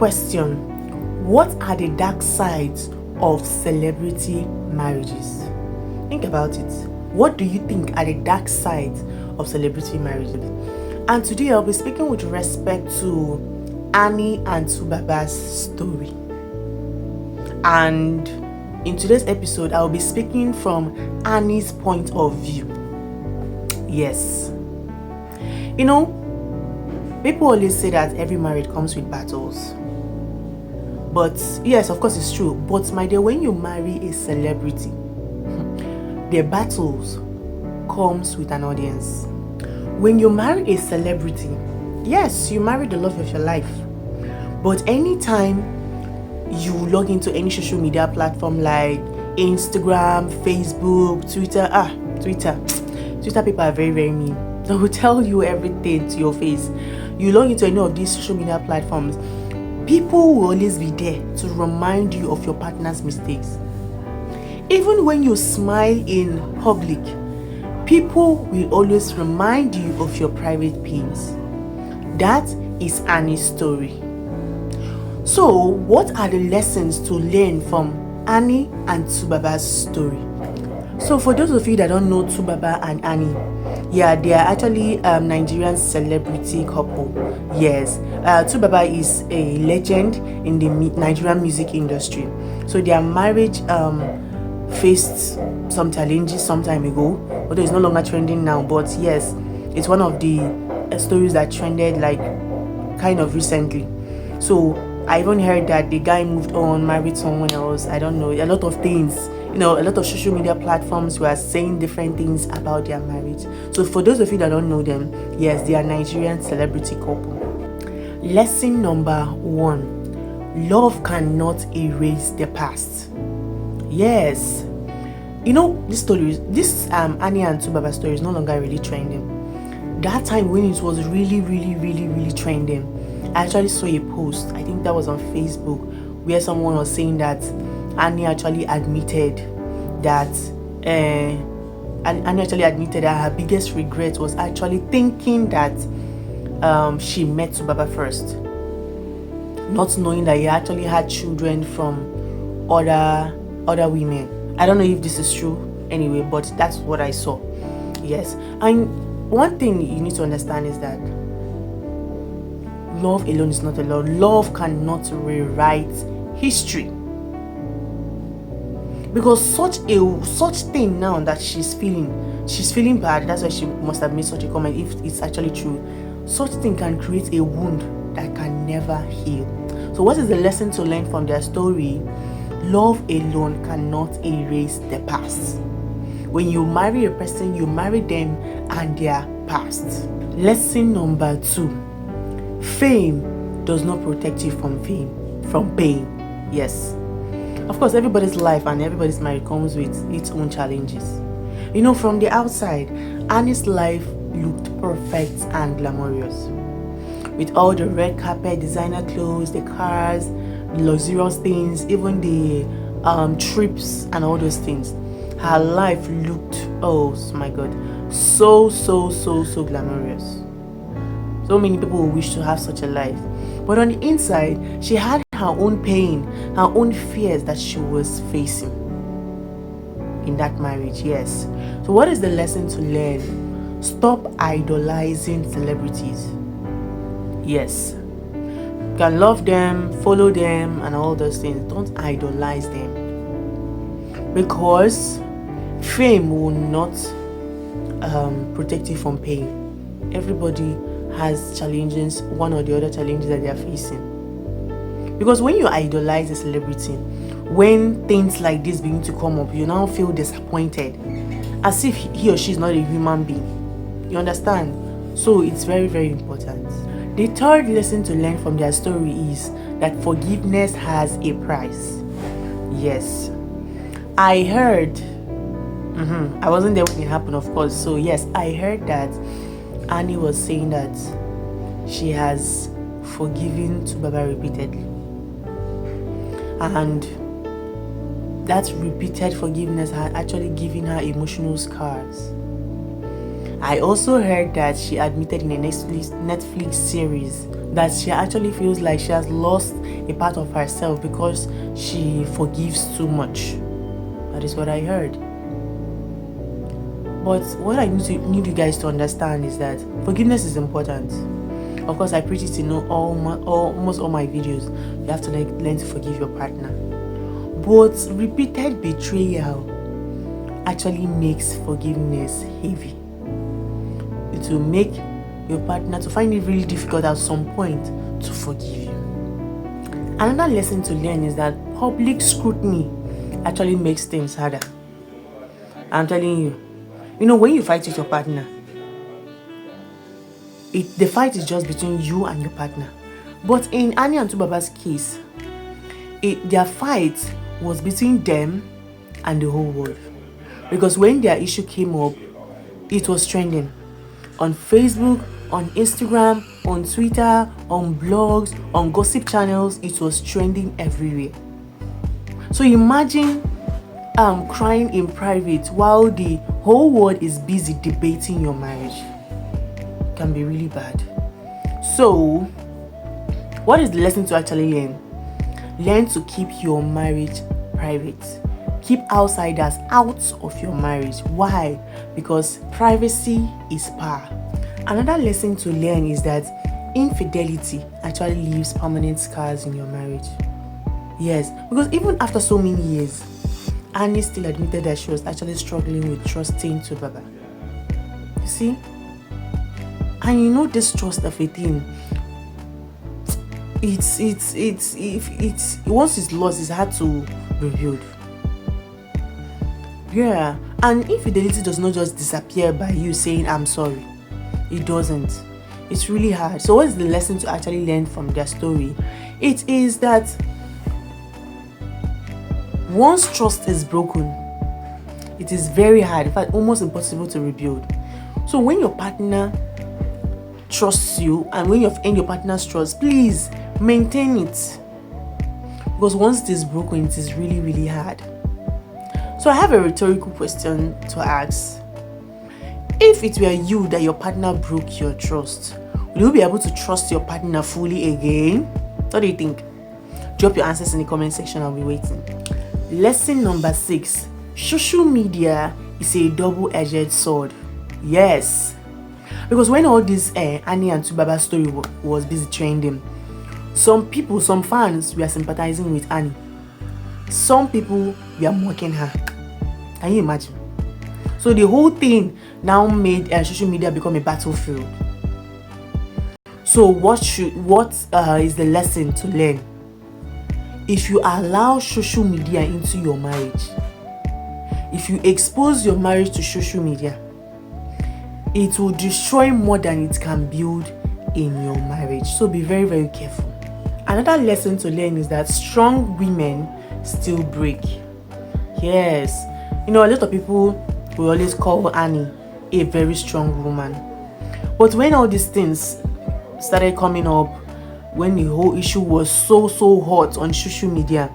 Question: what are the dark sides of celebrity marriages? Think about it. What do you think are the dark sides of celebrity marriages? And today I'll be speaking with respect to Annie and 2Baba's story. And in today's episode, I'll be speaking from Annie's point of view. Yes. You know, people always say that every marriage comes with battles. But yes, of course it's true. But my dear, when you marry a celebrity, their battles comes with an audience. When you marry a celebrity, yes, you marry the love of your life. But anytime you log into any social media platform like Instagram, Facebook, Twitter people are very, very mean. They will tell you everything to your face. You log into any of these social media platforms, people will always be there to remind you of your partner's mistakes. Even when you smile in public, people will always remind you of your private pains. That is Annie's story. So, what are the lessons to learn from Annie and 2Baba's story? So, for those of you that don't know 2Baba and Annie, yeah, they are actually Nigerian celebrity couple. Yes, 2Baba is a legend in the Nigerian music industry. So their marriage faced some challenges some time ago, although it's no longer trending now. But yes, it's one of the stories that trended like kind of recently. So I even heard that the guy moved on, married someone else. I don't know, a lot of things. You know, a lot of social media platforms were saying different things about their marriage. So for those of you that don't know them, yes, they are Nigerian celebrity couple. Lesson number 1: love cannot erase the past. Yes. You know, this Annie and 2Baba story is no longer really trending. That time when it was really trending, I actually saw a post, I think that was on Facebook, where someone was saying that Annie actually admitted that her biggest regret was actually thinking that she met 2Baba first, not knowing that he actually had children from other women. I don't know if this is true anyway, but that's what I saw. Yes. And one thing you need to understand is that love alone is not enough. Love cannot rewrite history. Because such thing now that she's feeling bad. That's why she must have made such a comment. If it's actually true, such thing can create a wound that can never heal. So what is the lesson to learn from their story? Love alone cannot erase the past. When you marry a person, you marry them and their past. Lesson number 2: fame does not protect you from pain. Yes. Of course, everybody's life and everybody's marriage comes with its own challenges. You know, from the outside, Annie's life looked perfect and glamorous. With all the red carpet, designer clothes, the cars, luxurious things, even the trips and all those things. Her life looked, oh my God, so glamorous. So many people wish to have such a life. But on the inside, she had her own pain, her own fears that she was facing in that marriage. Yes. So what is the lesson to learn? Stop idolizing celebrities. Yes. You can love them, follow them, and all those things. Don't idolize them. Because fame will not protect you from pain. Everybody has challenges, one or the other challenges that they are facing. Because when you idolize a celebrity, when things like this begin to come up, you now feel disappointed, as if he or she is not a human being. You understand? So it's very, very important. The third lesson to learn from their story is that forgiveness has a price. Yes. I heard, I wasn't there when it happened, of course. So yes, I heard that Annie was saying that she has forgiven 2Baba repeatedly. And that repeated forgiveness had actually given her emotional scars. I also heard that she admitted in a Netflix series that she actually feels like she has lost a part of herself because she forgives too much. That is what I heard. But what I need you guys to understand is that forgiveness is important. Of course, I preach it in almost all my videos. You have to learn to forgive your partner. But repeated betrayal actually makes forgiveness heavy. It will make your partner to find it really difficult at some point to forgive you. Another lesson to learn is that public scrutiny actually makes things harder. I'm telling you, when you fight with your partner, the fight is just between you and your partner. But in Annie and 2Baba's case, their fight was between them and the whole world. Because when their issue came up, it was trending on Facebook, on Instagram, on Twitter, on blogs, on gossip channels. It was trending everywhere. So imagine crying in private while the whole world is busy debating your marriage. It can be really bad. So, what is the lesson to actually learn? Learn to keep your marriage private. Keep outsiders out of your marriage. Why? Because privacy is power. Another lesson to learn is that infidelity actually leaves permanent scars in your marriage. Yes, because even after so many years, Annie still admitted that she was actually struggling with trusting 2Baba. You see? And this trust of a thing, once it's lost, it's hard to rebuild. Yeah, and infidelity does not just disappear by you saying I'm sorry. It doesn't. It's really hard. So what is the lesson to actually learn from their story? It is that once trust is broken, it is very hard, in fact almost impossible to rebuild. So when your partner trusts you and when you've earned your partner's trust, please maintain it. Because once it is broken, it is really, really hard. So I have a rhetorical question to ask. If it were you that your partner broke your trust, will you be able to trust your partner fully again? What do you think? Drop your answers in the comment section. I'll be waiting. Lesson number 6. Social media is a double-edged sword. Yes. Because when all this Annie and 2Baba's story was busy trending, some fans were sympathizing with Annie. Some people were mocking her. Can you imagine? So the whole thing now made social media become a battlefield. So what is the lesson to learn? If you allow social media into your marriage, if you expose your marriage to social media, it will destroy more than it can build in your marriage. So be very, very careful. Another lesson to learn is that strong women still break. Yes. A lot of people will always call Annie a very strong woman. But when all these things started coming up, when the whole issue was so hot on social media,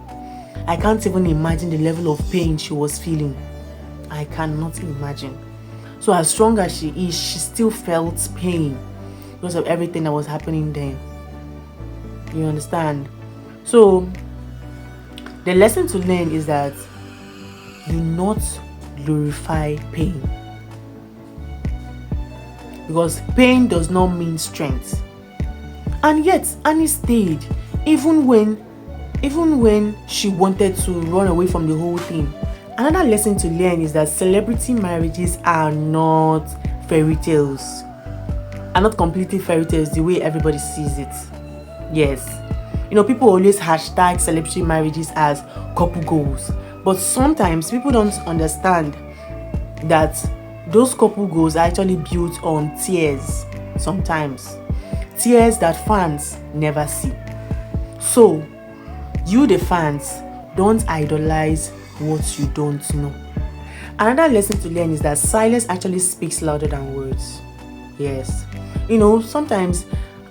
I can't even imagine the level of pain she was feeling. I cannot imagine. So as strong as she is, she still felt pain because of everything that was happening then. You understand? So the lesson to learn is that do not glorify pain, because pain does not mean strength. And yet Annie stayed even when she wanted to run away from the whole thing. Another lesson to learn is that celebrity marriages are not fairy tales, are not completely fairy tales the way everybody sees it. Yes, people always hashtag celebrity marriages as couple goals, but sometimes people don't understand that those couple goals are actually built on tears. Sometimes tears that fans never see. So you, the fans, don't idolize what you don't know. Another lesson to learn is that silence actually speaks louder than words. Yes. Sometimes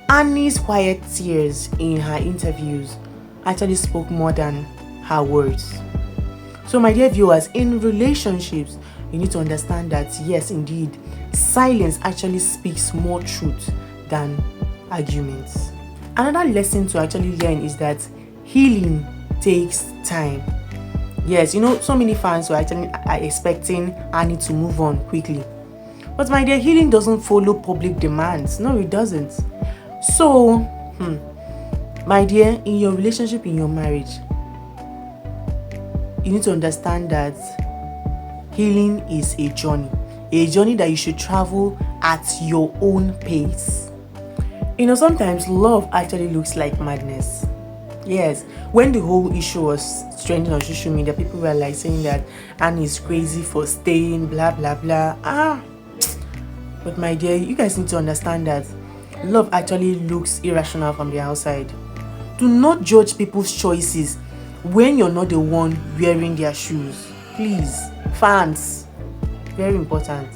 Annie's quiet tears in her interviews actually spoke more than her words. So my dear viewers, in relationships, you need to understand that yes, indeed, silence actually speaks more truth than arguments. Another lesson to actually learn is that healing takes time. Yes, so many fans were actually are expecting Annie to move on quickly. But my dear, healing doesn't follow public demands. No, it doesn't. So, my dear, in your relationship, in your marriage, you need to understand that healing is a journey that you should travel at your own pace. Sometimes love actually looks like madness. Yes, when the whole issue was trending on social media, people were like saying that Annie is crazy for staying, blah blah blah. But my dear, you guys need to understand that love actually looks irrational from the outside. Do not judge people's choices when you're not the one wearing their shoes. Please, fans, very important.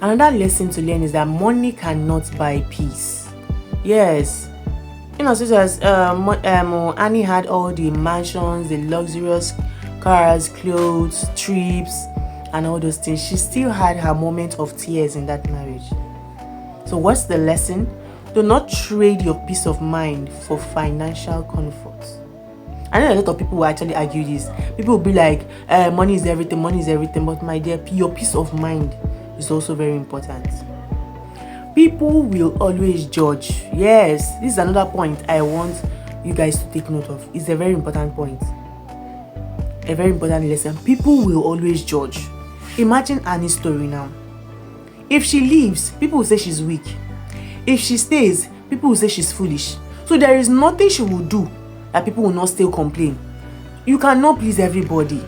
Another lesson to learn is that money cannot buy peace. Yes, such as Annie had all the mansions, the luxurious cars, clothes, trips, and all those things. She still had her moment of tears in that marriage. So what's the lesson? Do not trade your peace of mind for financial comfort. I know a lot of people will actually argue this. People will be like, money is everything, but my dear, your peace of mind is also very important. People will always judge. Yes, this is another point I want you guys to take note of. It's a very important point. A very important lesson. People will always judge. Imagine Annie's story now. If she leaves, people will say she's weak. If she stays, people will say she's foolish. So there is nothing she will do that people will not still complain. You cannot please everybody.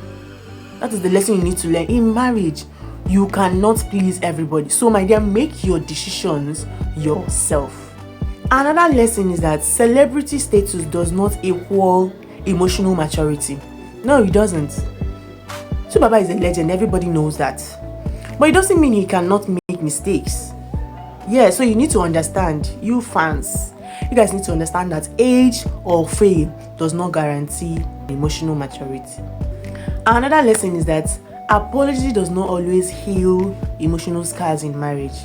That is the lesson you need to learn. In marriage, you cannot please everybody. So my dear, make your decisions yourself. Another lesson is that celebrity status does not equal emotional maturity. No, it doesn't. 2Baba is a legend, everybody knows that. But it doesn't mean he cannot make mistakes. Yeah, so you need to understand, you fans, you guys need to understand that age or fame does not guarantee emotional maturity. Another lesson is that apology does not always heal emotional scars in marriage.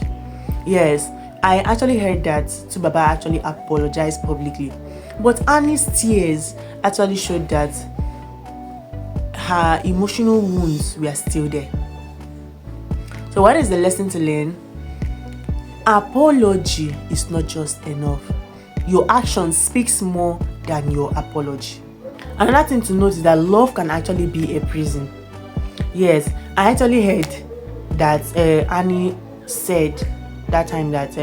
Yes, I actually heard that 2Baba actually apologized publicly. But Annie's tears actually showed that her emotional wounds were still there. So what is the lesson to learn? Apology is not just enough. Your action speaks more than your apology. Another thing to note is that love can actually be a prison. Yes, I actually heard that Annie said that time that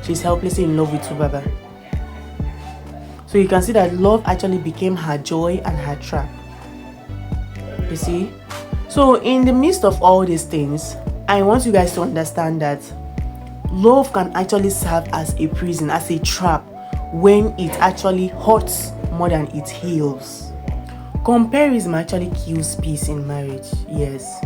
she's helplessly in love with 2Baba. So you can see that love actually became her joy and her trap. You see? So in the midst of all these things, I want you guys to understand that love can actually serve as a prison, as a trap, when it actually hurts more than it heals. Comparison actually kills peace in marriage. Yes.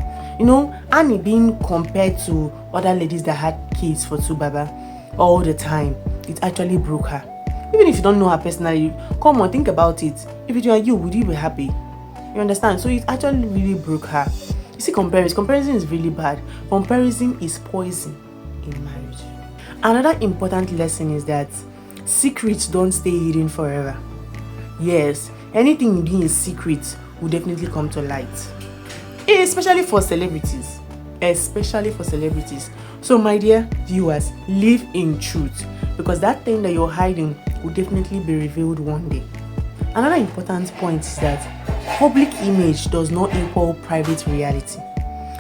Annie being compared to other ladies that had kids for 2Baba all the time, it actually broke her. Even if you don't know her personally, come on, think about it. If it were you, would you be happy? You understand? So it actually really broke her. You see, comparison is really bad. Comparison is poison in marriage. Another important lesson is that secrets don't stay hidden forever. Yes, anything you do in secret will definitely come to light. Especially for celebrities. So my dear viewers, live in truth, because that thing that you're hiding will definitely be revealed one day. Another important point is that public image does not equal private reality.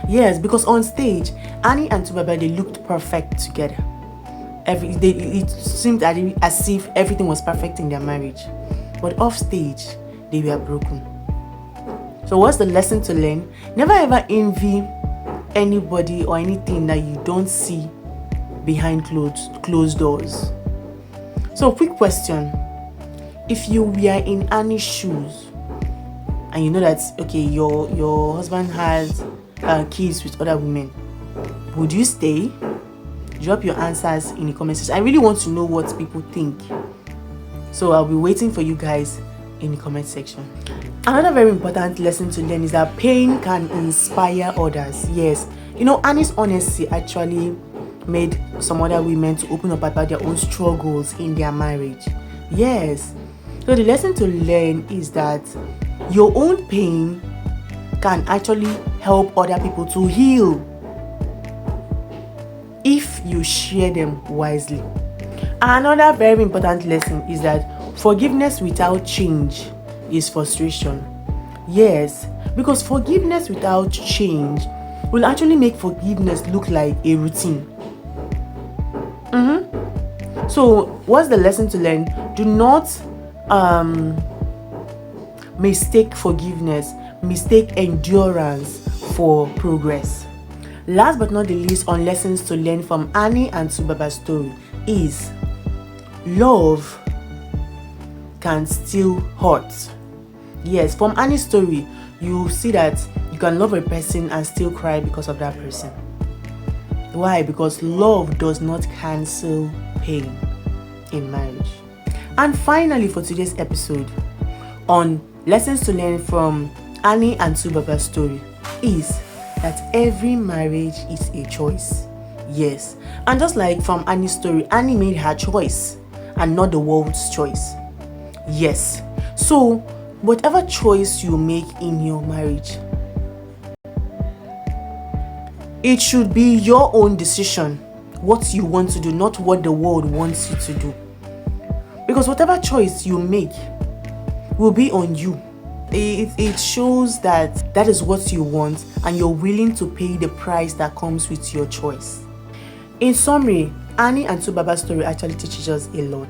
Yes, because on stage, Annie and 2Baba, they looked perfect together. It seemed as if everything was perfect in their marriage. But off stage, they were broken. So what's the lesson to learn? Never ever envy anybody or anything that you don't see behind closed doors. So quick question. If you were in Annie's shoes and you know that, okay, your husband has kids with other women, would you stay? Drop your answers in the comment section. I really want to know what people think. So I'll be waiting for you guys in the comment section. Another very important lesson to learn is that pain can inspire others. Yes, Annie's honesty actually made some other women to open up about their own struggles in their marriage. Yes. So the lesson to learn is that your own pain can actually help other people to heal if you share them wisely. Another very important lesson is that forgiveness without change is frustration. Yes, because forgiveness without change will actually make forgiveness look like a routine. So what's the lesson to learn? Do not mistake forgiveness, mistake endurance for progress. Last but not the least, on lessons to learn from Annie and 2Baba's story is love can still hurt. Yes, from Annie's story, you see that you can love a person and still cry because of that person. Why? Because love does not cancel pain in marriage. And finally, for today's episode on lessons to learn from Annie and 2Baba's story is that every marriage is a choice. Yes. And just like from Annie's story, Annie made her choice and not the world's choice. Yes. So, whatever choice you make in your marriage, it should be your own decision, what you want to do, not what the world wants you to do. Because whatever choice you make will be on you. It shows that that is what you want and you're willing to pay the price that comes with your choice. In summary, Annie and 2Baba's story actually teaches us a lot.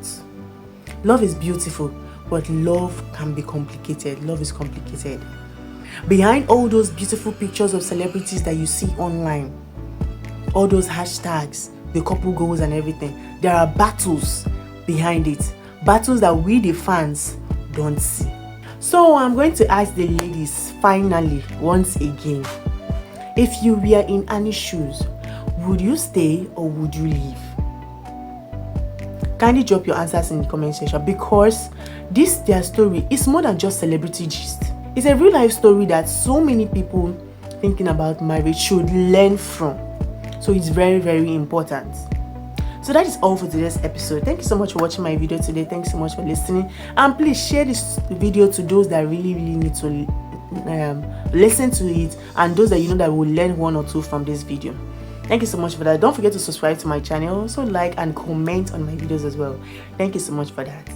Love is beautiful, but love can be complicated. Love is complicated. Behind all those beautiful pictures of celebrities that you see online, all those hashtags, the couple goals and everything, there are battles behind it. Battles that we, the fans, don't see. So I'm going to ask the ladies finally, once again, if you were in Annie's shoes, would you stay or would you leave? Kindly drop your answers in the comment section, because their story is more than just celebrity gist. It's a real life story that so many people thinking about marriage should learn from. So it's very, very important. So that is all for today's episode. Thank you so much for watching my video today. Thanks so much for listening. And please share this video to those that really need to listen to it, and those that that will learn one or two from this video. Thank you so much for that. Don't forget to subscribe to my channel. Also like and comment on my videos as well. Thank you so much for that.